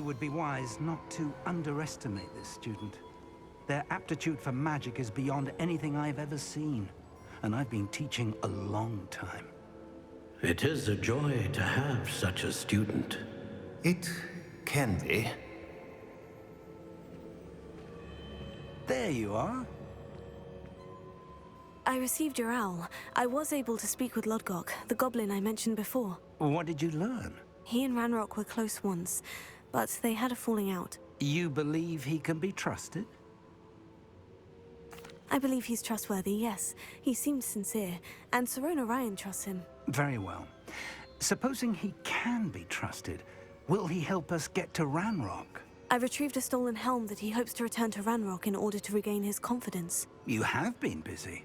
would be wise not to underestimate this student. Their aptitude for magic is beyond anything I've ever seen, and I've been teaching a long time. It is a joy to have such a student. It can be. There you are. I received your owl. I was able to speak with Lodgok, the goblin I mentioned before. What did you learn? He and Ranrock were close once, but they had a falling out. You believe he can be trusted? I believe he's trustworthy, yes. He seems sincere, and Sirona Ryan trusts him. Very well. Supposing he can be trusted, will he help us get to Ranrock? I retrieved a stolen helm that he hopes to return to Ranrock in order to regain his confidence. You have been busy.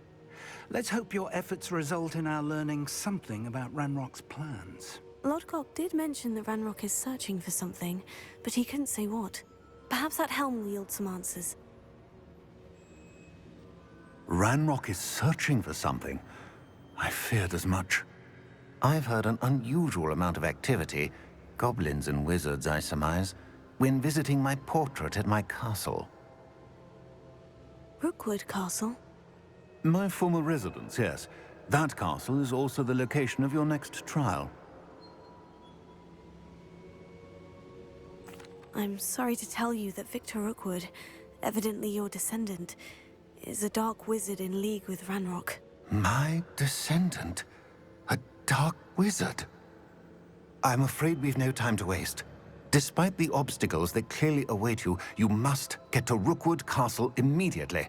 Let's hope your efforts result in our learning something about Ranrock's plans. Lodgok did mention that Ranrock is searching for something, but he couldn't say what. Perhaps that helm will yield some answers. Ranrock is searching for something. I feared as much. I've heard an unusual amount of activity, goblins and wizards, I surmise, when visiting my portrait at my castle. Rookwood Castle? My former residence, yes. That castle is also the location of your next trial. I'm sorry to tell you that Victor Rookwood, evidently your descendant, is a dark wizard in league with Ranrock. My descendant? A dark wizard? I'm afraid we've no time to waste. Despite the obstacles that clearly await you, you must get to Rookwood Castle immediately.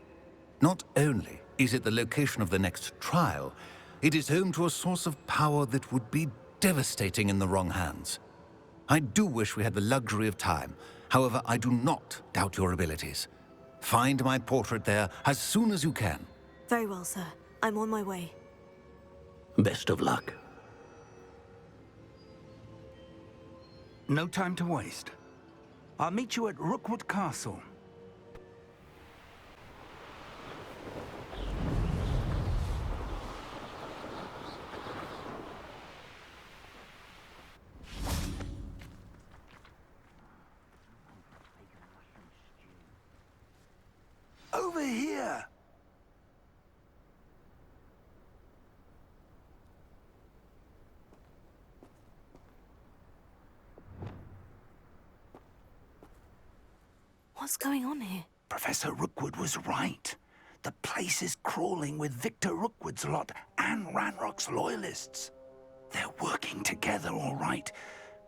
Not only is it the location of the next trial, it is home to a source of power that would be devastating in the wrong hands. I do wish we had the luxury of time. However, I do not doubt your abilities. Find my portrait there as soon as you can. Very well, sir. I'm on my way. Best of luck. No time to waste. I'll meet you at Rookwood Castle. Over here! What's going on here? Professor Rookwood was right. The place is crawling with Victor Rookwood's lot and Ranrock's loyalists. They're working together, all right,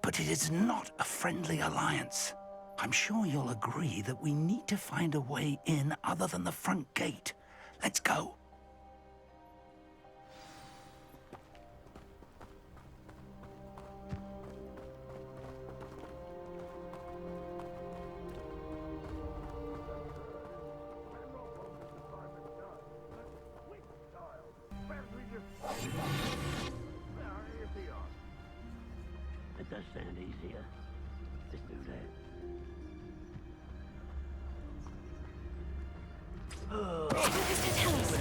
but it is not a friendly alliance. I'm sure you'll agree that we need to find a way in other than the front gate. Let's go. It does sound easier. Let's do that. Mr. Tellis.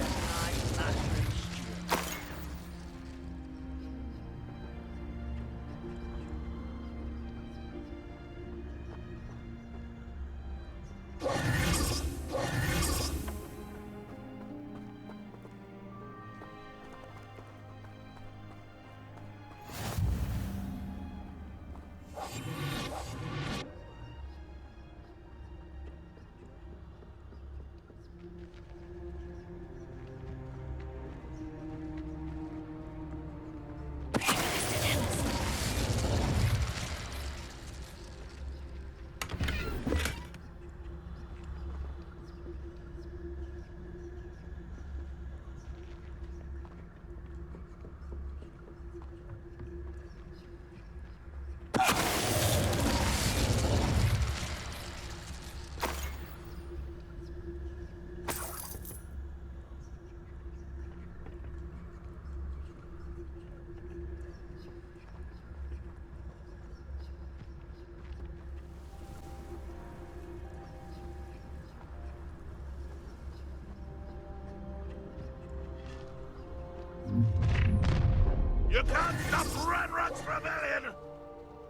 You can't stop Ranrock's rebellion!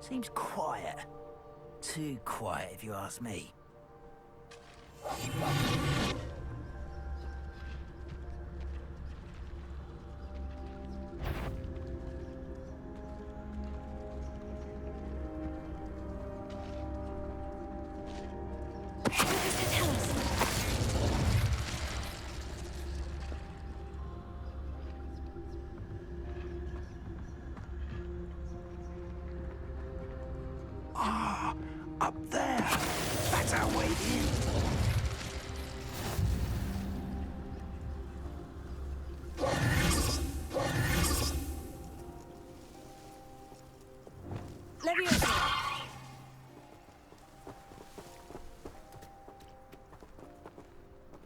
Seems quiet. Too quiet, if you ask me. Ah, up there. That's our way in. Leviosa!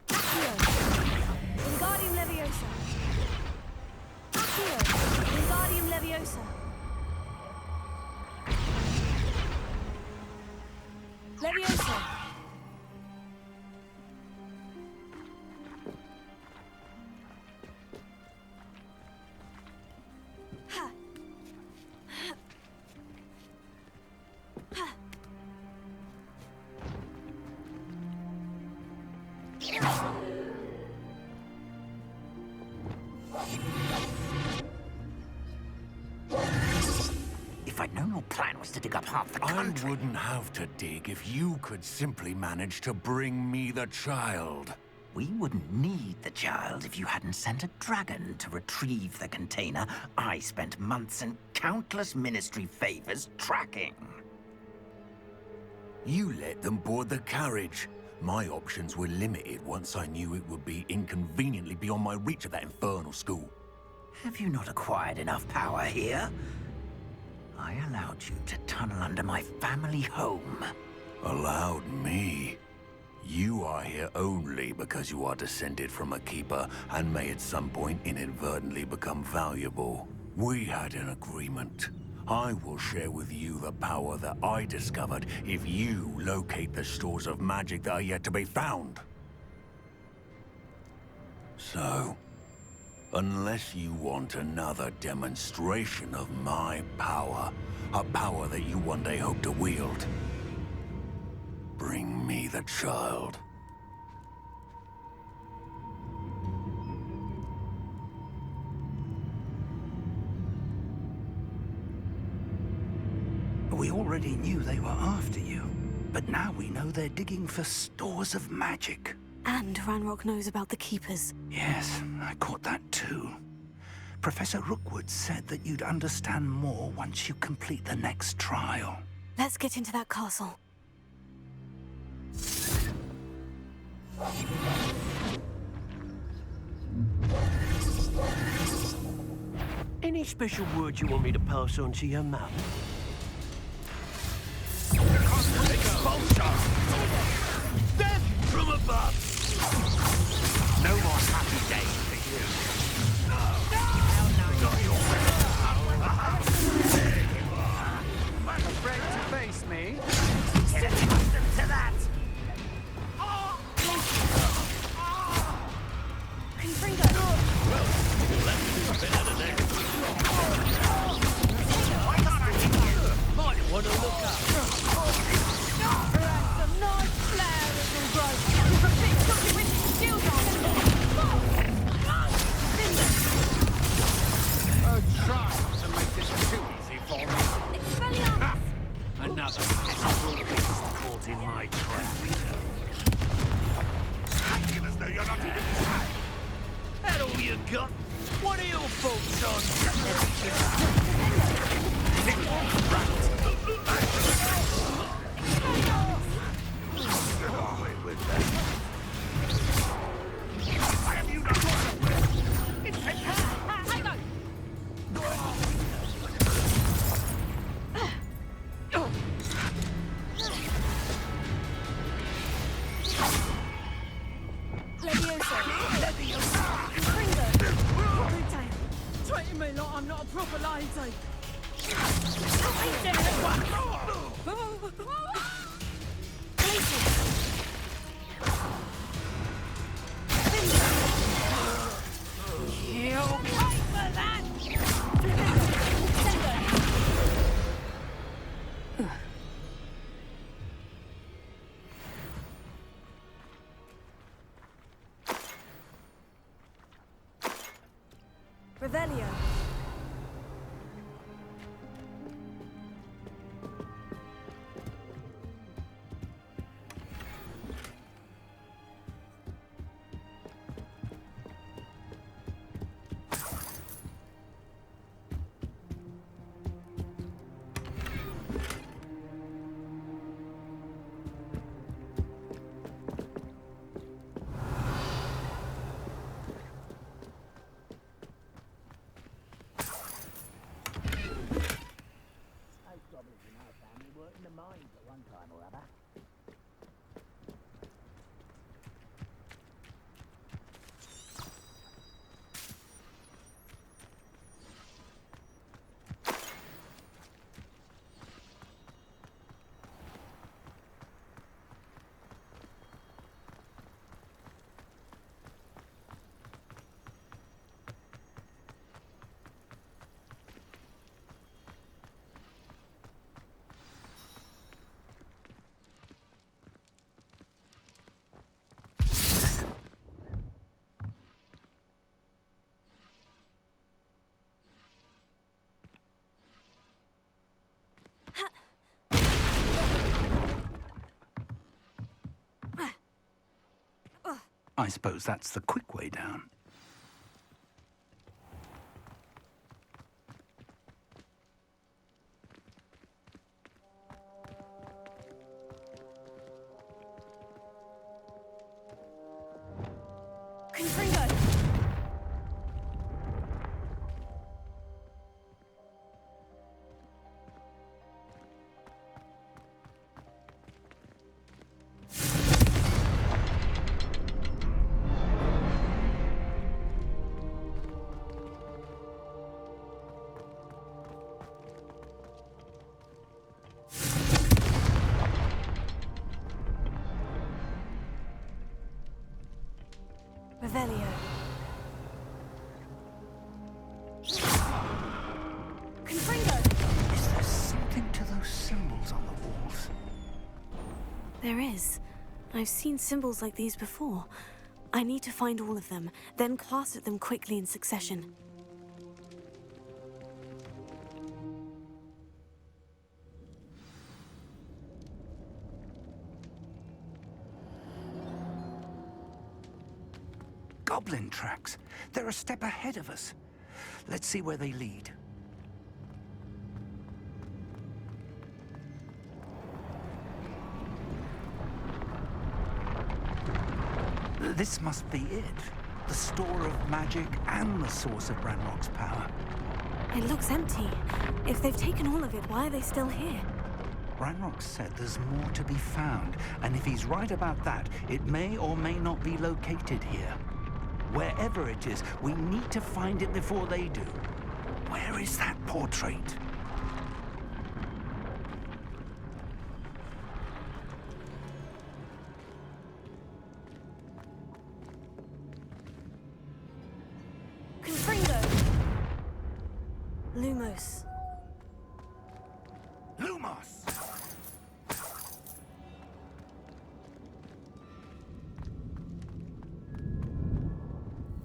Accio! Wingardium Leviosa! Accio! Wingardium Leviosa! Leviosa! Ha! Ha! If I'd known your plan was to dig up half the I country... wouldn't have to dig if you could simply manage to bring me the child. We wouldn't need the child if you hadn't sent a dragon to retrieve the container I spent months and countless ministry favors tracking. You let them board the carriage. My options were limited once I knew it would be inconveniently beyond my reach of that infernal school. Have you not acquired enough power here? I allowed you to tunnel under my family home. Allowed me? You are here only because you are descended from a keeper and may at some point inadvertently become valuable. We had an agreement. I will share with you the power that I discovered if you locate the stores of magic that are yet to be found. So, unless you want another demonstration of my power, a power that you one day hope to wield, bring me the child. We already knew they were after you, but now we know they're digging for stores of magic. And Ranrock knows about the Keepers. Yes, I caught that too. Professor Rookwood said that you'd understand more once you complete the next trial. Let's get into that castle. Any special words you want me to pass on to your mum? Death from above! No more happy days for you. Afraid to face me? Get accustomed to that! Confringo! Why can't I hit you? Might want to look up. Some nice flowers and growth with a big cookie with skills on. Try to make this too easy for me. Expelliarmus! Another pitiful beast caught in my trap. That all you got? What are your thoughts on... Leviosa! Confringo! Bluetail! Treating me like I'm not a proper lady! Revelio. I suppose that's the quick way down. Confringo! Revelio. Confringo! Is there something to those symbols on the walls? There is. I've seen symbols like these before. I need to find all of them, then cast at them quickly in succession. Goblin tracks. They're a step ahead of us. Let's see where they lead. This must be it. The store of magic and the source of Ranrock's power. It looks empty. If they've taken all of it, why are they still here? Ranrock said there's more to be found, and if he's right about that, it may or may not be located here. Wherever it is, we need to find it before they do. Where is that portrait? Confringo! Lumos. Lumos!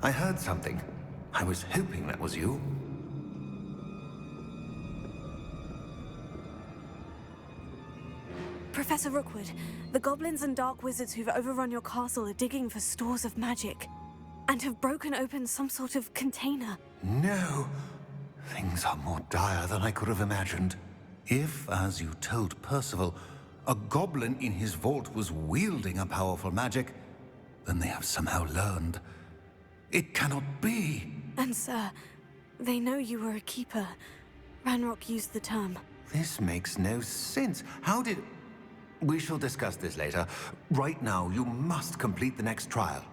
I heard something. I was hoping that was you. Professor Rookwood, the goblins and dark wizards who've overrun your castle are digging for stores of magic, and have broken open some sort of container. No. Things are more dire than I could have imagined. If, as you told Percival, a goblin in his vault was wielding a powerful magic, then they have somehow learned. It cannot be. And sir, they know you were a keeper. Ranrock used the term. This makes no sense. How did... We shall discuss this later. Right now, you must complete the next trial.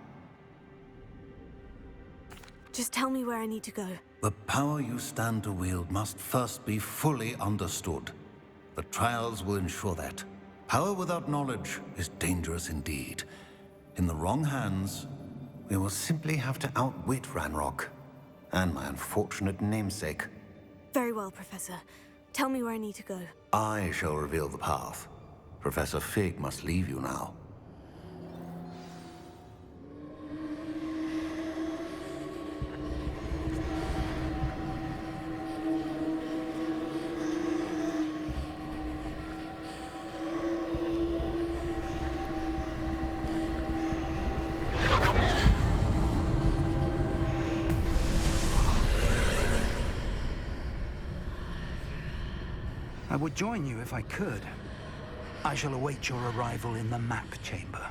Just tell me where I need to go. The power you stand to wield must first be fully understood. The trials will ensure that. Power without knowledge is dangerous indeed. In the wrong hands, we will simply have to outwit Ranrock and my unfortunate namesake. Very well, Professor. Tell me where I need to go. I shall reveal the path. Professor Fig must leave you now. would join you if I could. I shall await your arrival in the map chamber.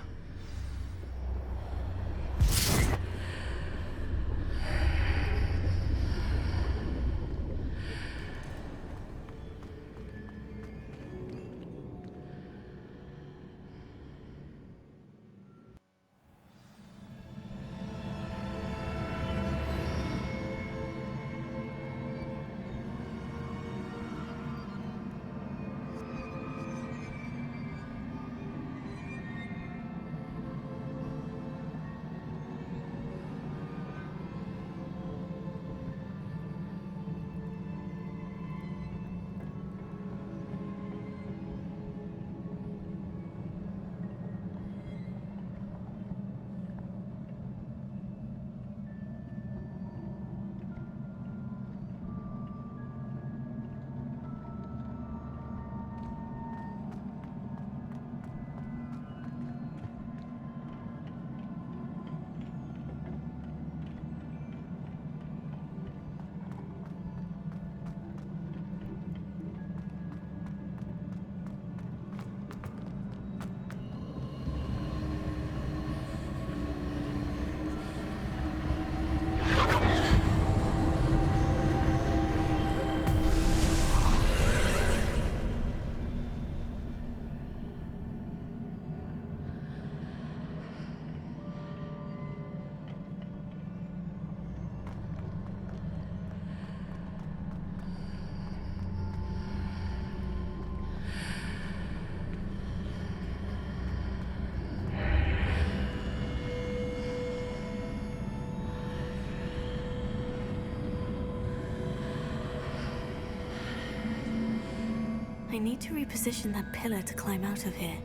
I need to reposition that pillar to climb out of here.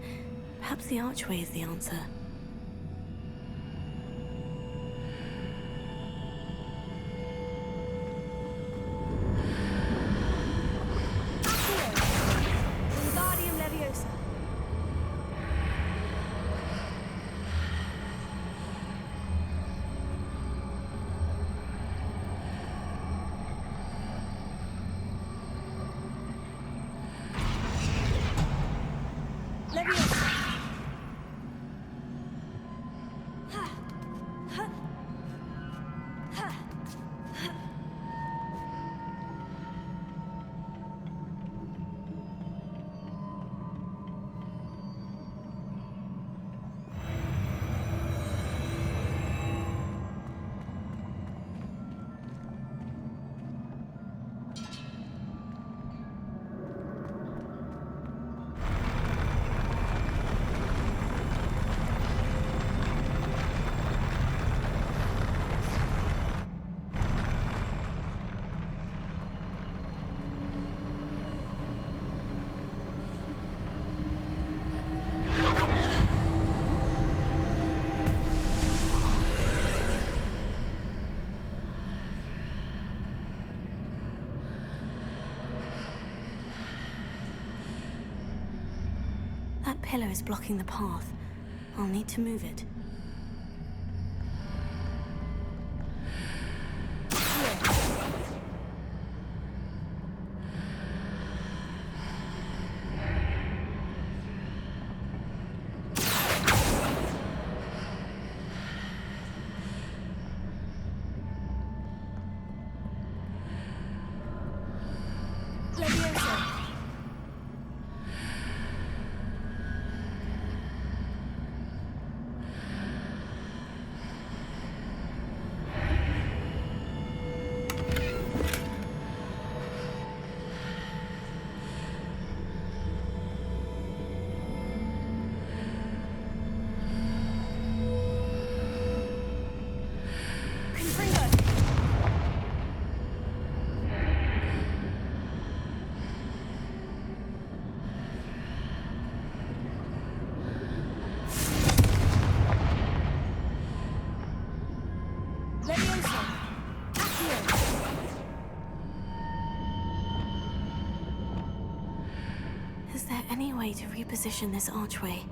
Perhaps the archway is the answer. Wingardium Leviosa. Leviosa. That pillar is blocking the path. I'll need to move it. Leviosa. Confringo. Leviosa. Accio. Is there any way to reposition this archway?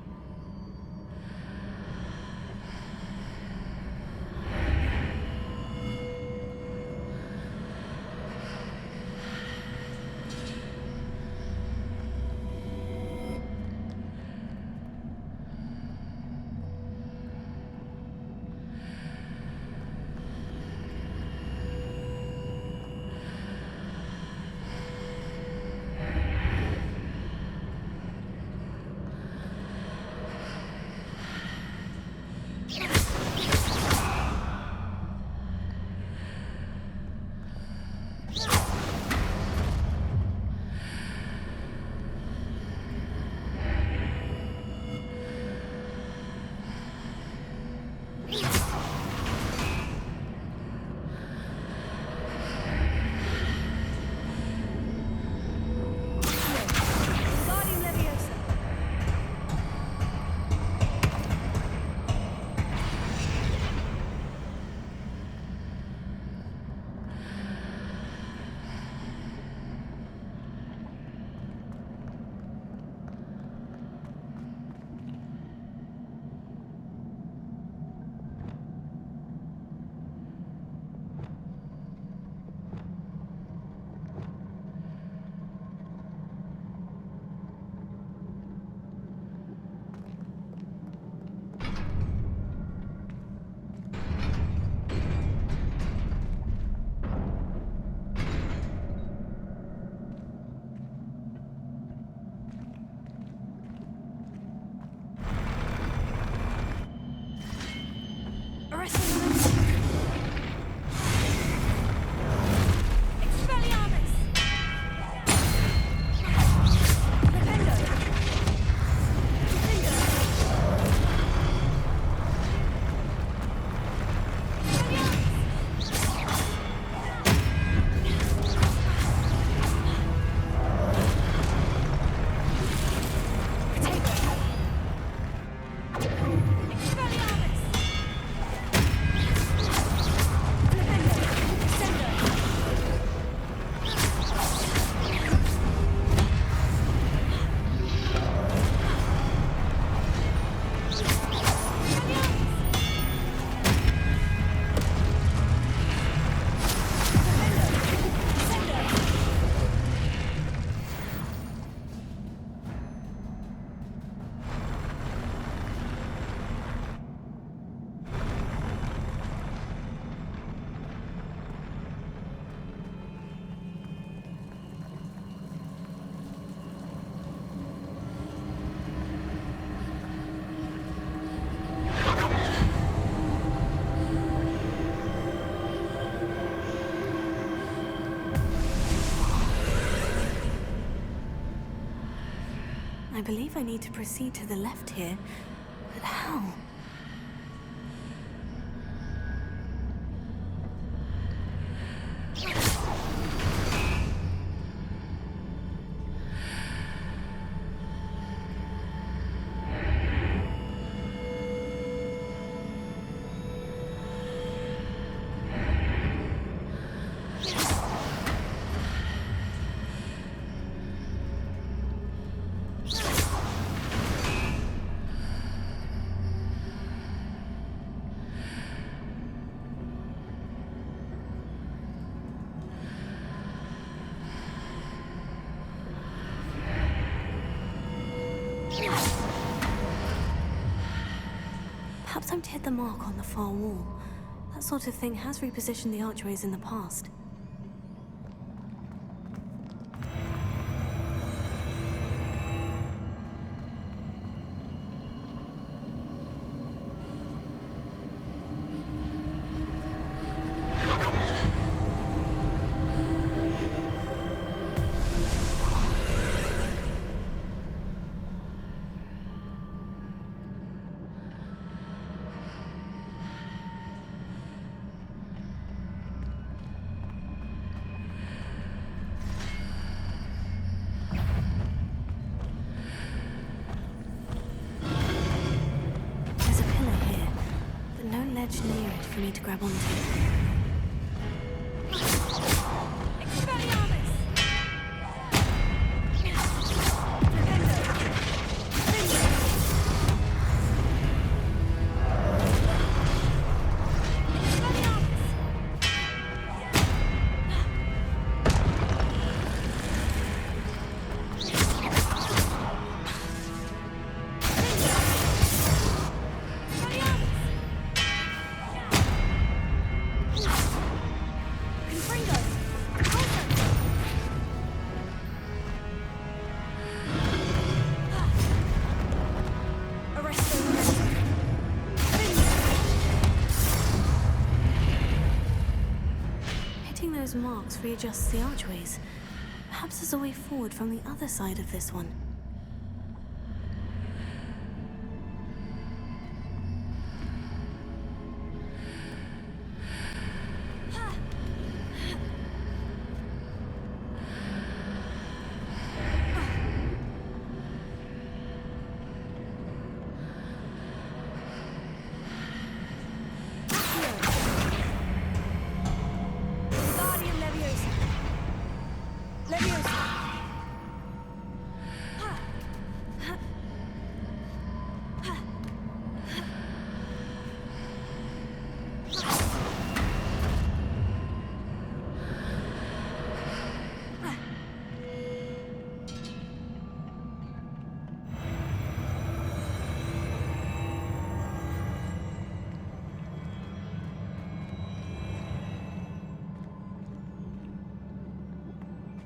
I believe I need to proceed to the left here. But how? Perhaps I'm to hit the mark on the far wall. That sort of thing has repositioned the archways in the past. Near it for me to grab onto. Those marks readjusts the archways. Perhaps there's a way forward from the other side of this one.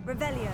Revelio.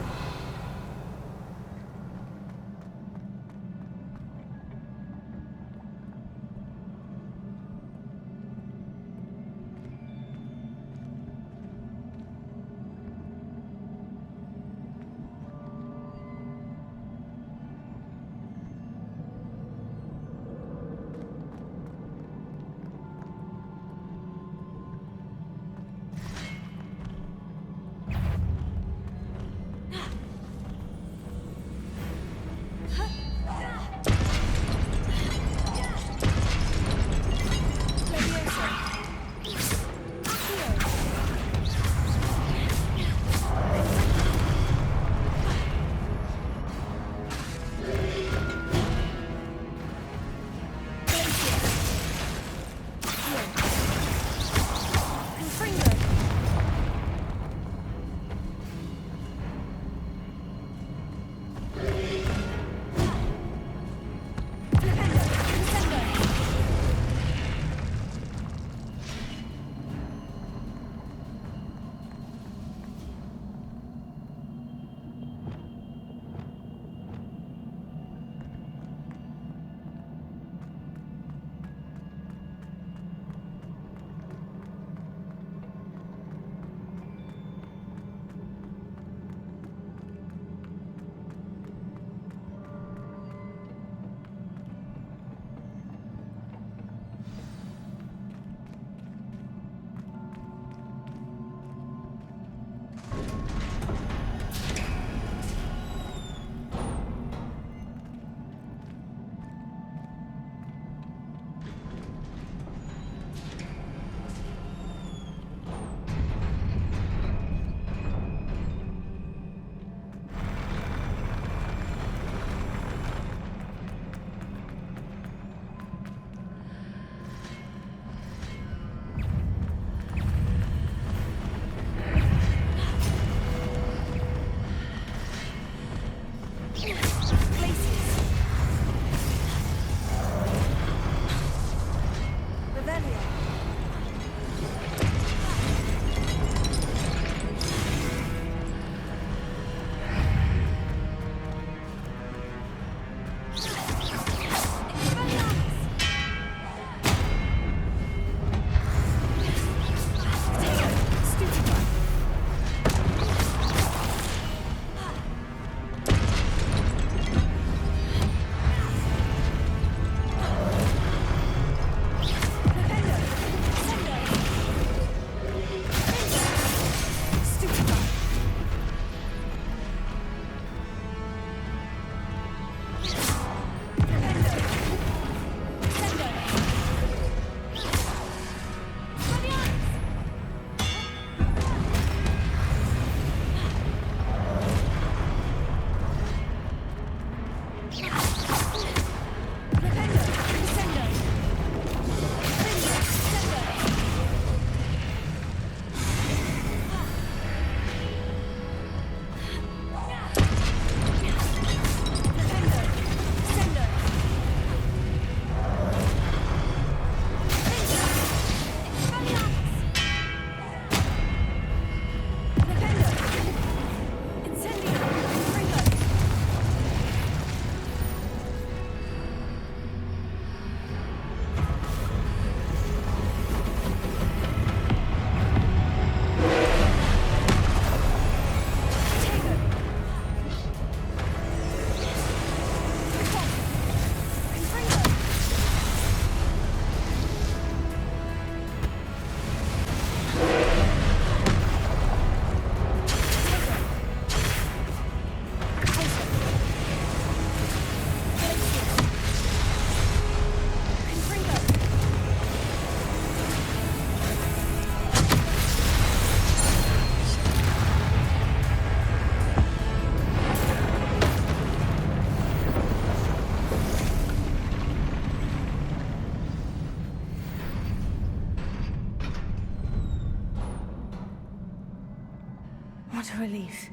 What a relief.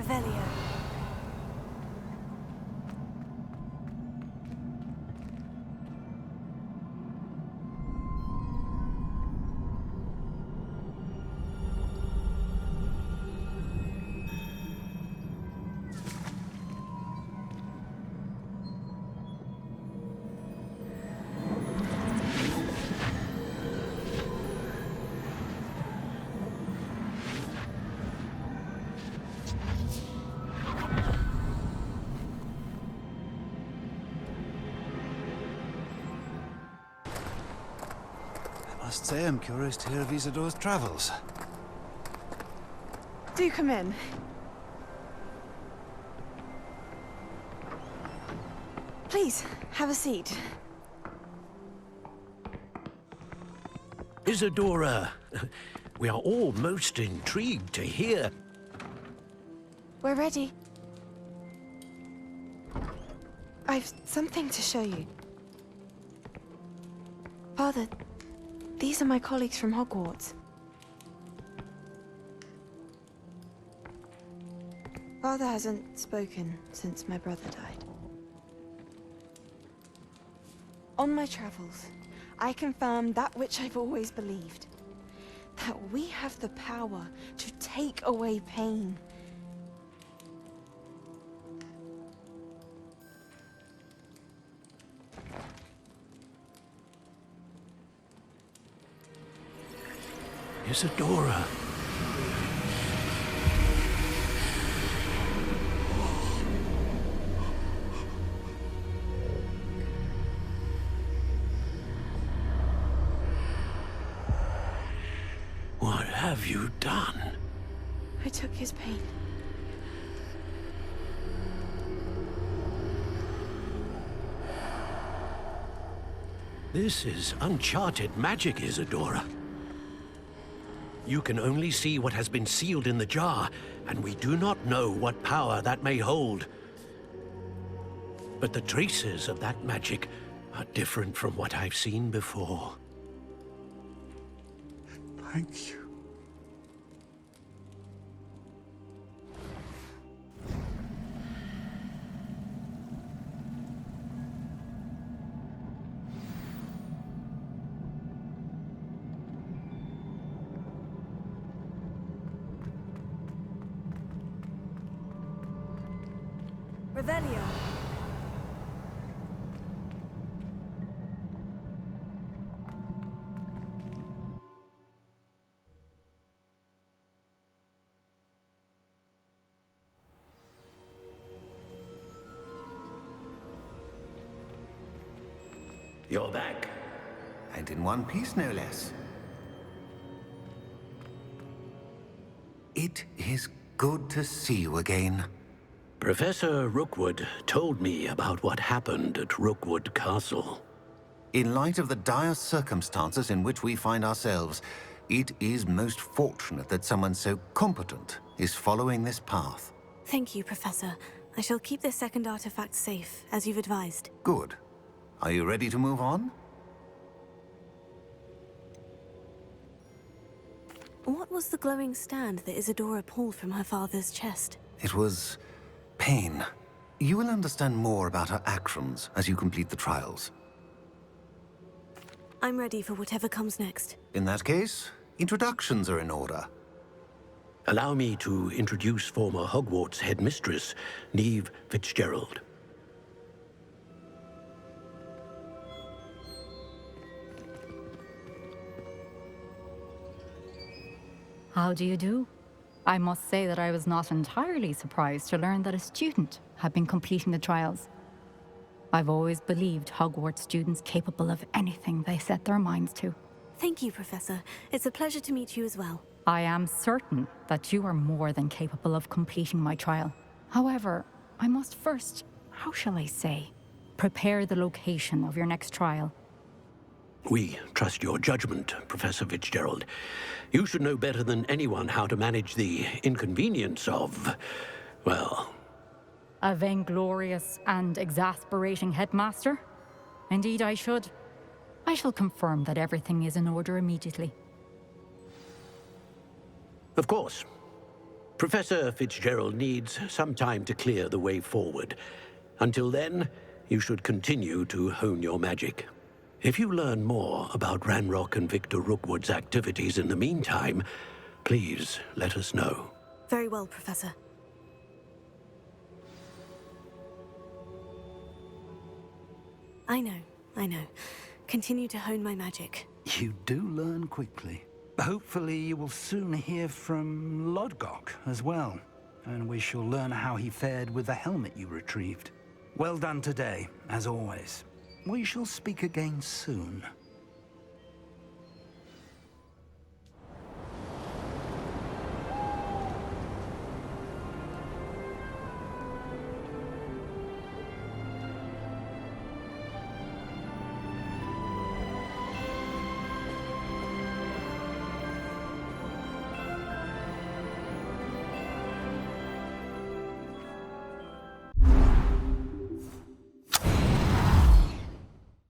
Revelio. I must say I'm curious to hear of Isidore's travels. Do come in. Please, have a seat. Isadora, we are all most intrigued to hear. We're ready. I've something to show you. Father, these are my colleagues from Hogwarts. Father hasn't spoken since my brother died. On my travels, I confirmed that which I've always believed. That we have the power to take away pain. Isadora. What have you done? I took his pain. This is uncharted magic, Isadora. You can only see what has been sealed in the jar, and we do not know what power that may hold. But the traces of that magic are different from what I've seen before. Thank you. Revelio. You're back. And in one piece, no less. It is good to see you again. Professor Rookwood told me about what happened at Rookwood Castle. In light of the dire circumstances in which we find ourselves, it is most fortunate that someone so competent is following this path. Thank you, Professor. I shall keep this second artifact safe, as you've advised. Good. Are you ready to move on? What was the glowing stand that Isadora pulled from her father's chest? It was pain. You will understand more about her actions as you complete the trials. I'm ready for whatever comes next. In that case, introductions are in order. Allow me to introduce former Hogwarts headmistress, Neve Fitzgerald. How do you do? I must say that I was not entirely surprised to learn that a student had been completing the trials. I've always believed Hogwarts students capable of anything they set their minds to. Thank you, Professor. It's a pleasure to meet you as well. I am certain that you are more than capable of completing my trial. However, I must first, how shall I say, prepare the location of your next trial. We trust your judgment, Professor Fitzgerald. You should know better than anyone how to manage the inconvenience of, well... A vainglorious and exasperating headmaster? Indeed I should. I shall confirm that everything is in order immediately. Of course. Professor Fitzgerald needs some time to clear the way forward. Until then, you should continue to hone your magic. If you learn more about Ranrock and Victor Rookwood's activities in the meantime, please let us know. Very well, Professor. I know. Continue to hone my magic. You do learn quickly. Hopefully you will soon hear from Lodgok as well, and we shall learn how he fared with the helmet you retrieved. Well done today, as always. We shall speak again soon.